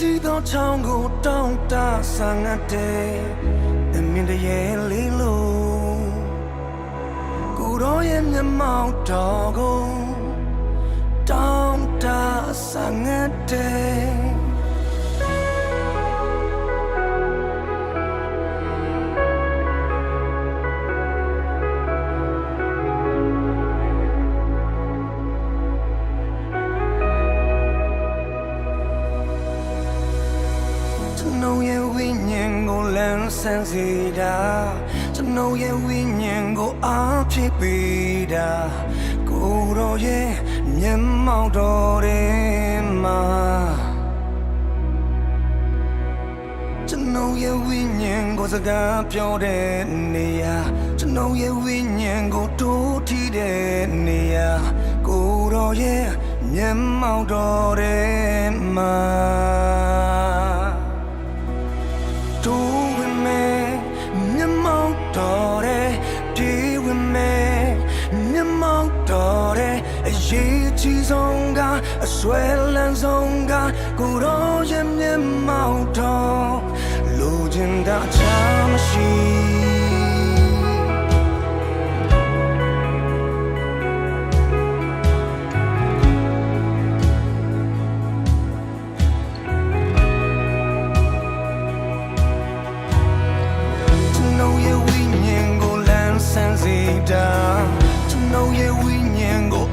စီသောချောင်းကိုတောင်းတဆာငတ်တဲ့အမြင်တရေလေးလို့ကိုရောရဲ့မျက်မှောက်တော်ကိုတောင်းတဆာငတ်တဲ့ကျွန်ုပ်ရဲ့ဝိညာဉ်ကိုလမ်းဆန်းစေတာကျွန်ုပ်ရဲ့ဝိညာဉ်ကိုအားဖြစ်ပေးတာကိုယ်တော်ရဲ့မျက်မှောက်တော်ထဲမှာကျွန်ုပ်ရဲ့ဝိညာဉ်ကိုစကားပြောတဲ့နေရာကျွန်ုပ်ရဲ့ဝိညာဉ်ကိုတိုးထီးတဲ့နေရာကိုယ်တော်ရဲ့မျက်မှောက်တော်ထဲမှာအရေးကြီးဆုံးကအဆွဲလန်းဆုံးကကိုရောရဲ့မျက်မှောက်တော်လိုချင်တာချာမရှိကျွန်ုပ်ရဲ့ဝိညာဉ်ကိုလမ်းဆန်းစေတာကျွန်ုပ်ရဲ့ဝိညာဉ်ကို